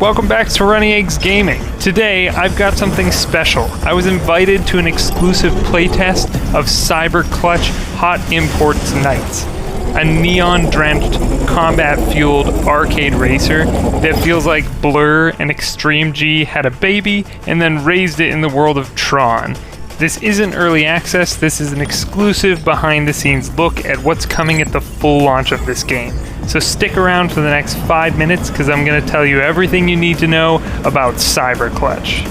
Welcome back to Runny Eggs Gaming. Today, I've got something special. I was invited to an exclusive playtest of Cyberpunk Hot Imports Nights, a neon-drenched, combat-fueled arcade racer that feels like Blur and Extreme G had a baby and then raised it in the world of Tron. This isn't early access, this is an exclusive behind-the-scenes look at what's coming at the full launch of this game. So stick around for the next 5 minutes because I'm going to tell you everything you need to know about Cyberpunk.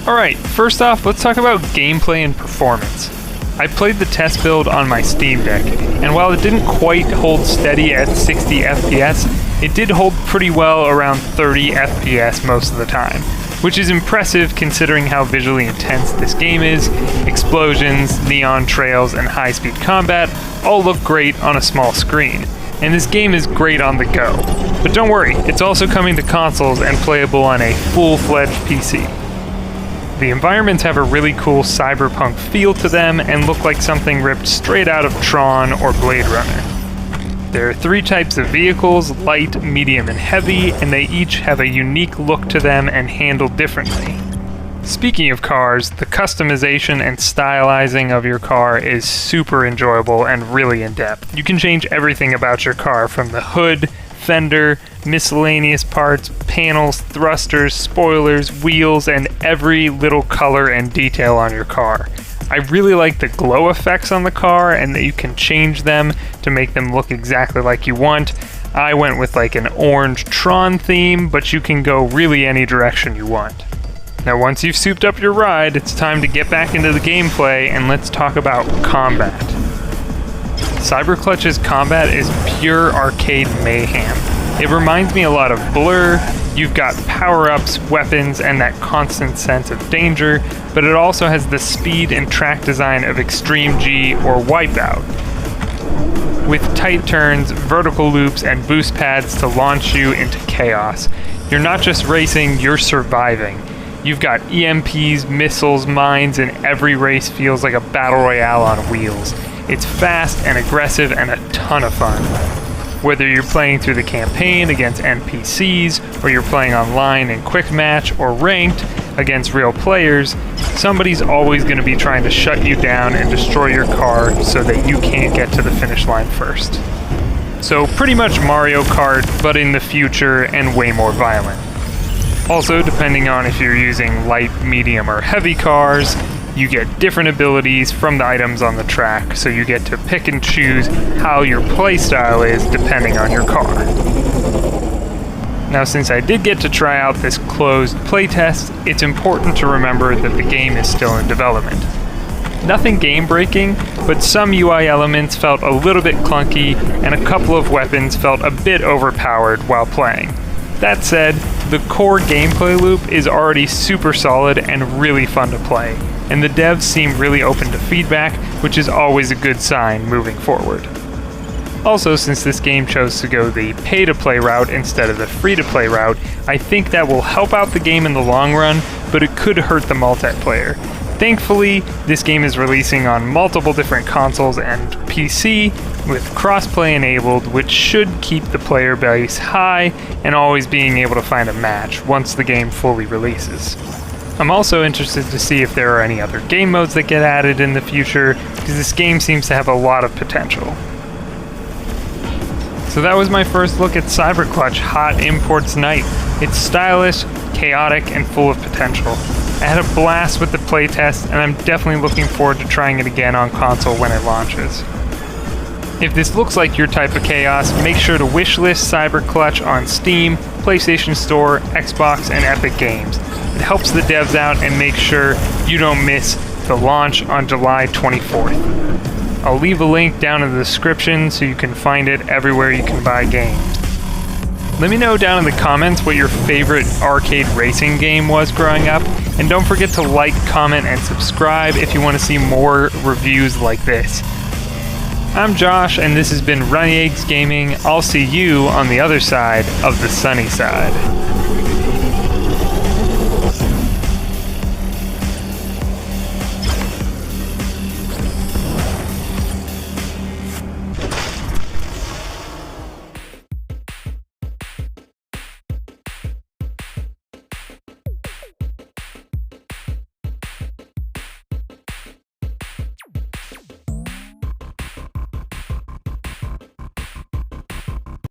Alright, first off, let's talk about gameplay and performance. I played the test build on my Steam Deck, and while it didn't quite hold steady at 60 FPS, it did hold pretty well around 30 FPS most of the time, which is impressive considering how visually intense this game is. Explosions, neon trails, and high-speed combat all look great on a small screen, and this game is great on the go. But don't worry, it's also coming to consoles and playable on a full-fledged PC. The environments have a really cool cyberpunk feel to them and look like something ripped straight out of Tron or Blade Runner. There are 3 types of vehicles, light, medium, and heavy, and they each have a unique look to them and handled differently. Speaking of cars, the customization and stylizing of your car is super enjoyable and really in-depth. You can change everything about your car from the hood, fender, miscellaneous parts, panels, thrusters, spoilers, wheels, and every little color and detail on your car. I really like the glow effects on the car and that you can change them to make them look exactly like you want. I went with like an orange Tron theme, but you can go really any direction you want. Now once you've souped up your ride, it's time to get back into the gameplay and let's talk about combat. Cyberplunk's combat is pure arcade mayhem. It reminds me a lot of Blur. You've got power-ups, weapons, and that constant sense of danger, but it also has the speed and track design of Extreme G or Wipeout, with tight turns, vertical loops, and boost pads to launch you into chaos. You're not just racing, you're surviving. You've got EMPs, missiles, mines, and every race feels like a battle royale on wheels. It's fast and aggressive and a ton of fun. Whether you're playing through the campaign against NPCs, or you're playing online in quick match or ranked against real players, somebody's always going to be trying to shut you down and destroy your car so that you can't get to the finish line first. So pretty much Mario Kart, but in the future and way more violent. Also, depending on if you're using light, medium, or heavy cars, you get different abilities from the items on the track, so you get to pick and choose how your playstyle is depending on your car. Now, since I did get to try out this closed playtest, it's important to remember that the game is still in development. Nothing game-breaking, but some UI elements felt a little bit clunky, and a couple of weapons felt a bit overpowered while playing. That said, the core gameplay loop is already super solid and really fun to play, and the devs seem really open to feedback, which is always a good sign moving forward. Also, since this game chose to go the pay-to-play route instead of the free-to-play route, I think that will help out the game in the long run, but it could hurt the multiplayer. Thankfully, this game is releasing on multiple different consoles and PC with crossplay enabled, which should keep the player base high and always being able to find a match once the game fully releases. I'm also interested to see if there are any other game modes that get added in the future, because this game seems to have a lot of potential. So that was my first look at Cyberpunk Hot Imports Night. It's stylish, chaotic, and full of potential. I had a blast with the playtest, and I'm definitely looking forward to trying it again on console when it launches. If this looks like your type of chaos, make sure to wishlist Cyberpunk on Steam, PlayStation Store, Xbox, and Epic Games. It helps the devs out and makes sure you don't miss the launch on July 24th. I'll leave a link down in the description so you can find it everywhere you can buy games. Let me know down in the comments what your favorite arcade racing game was growing up, and don't forget to like, comment, and subscribe if you want to see more reviews like this. I'm Josh, and this has been Runny Eggs Gaming. I'll see you on the other side of the sunny side.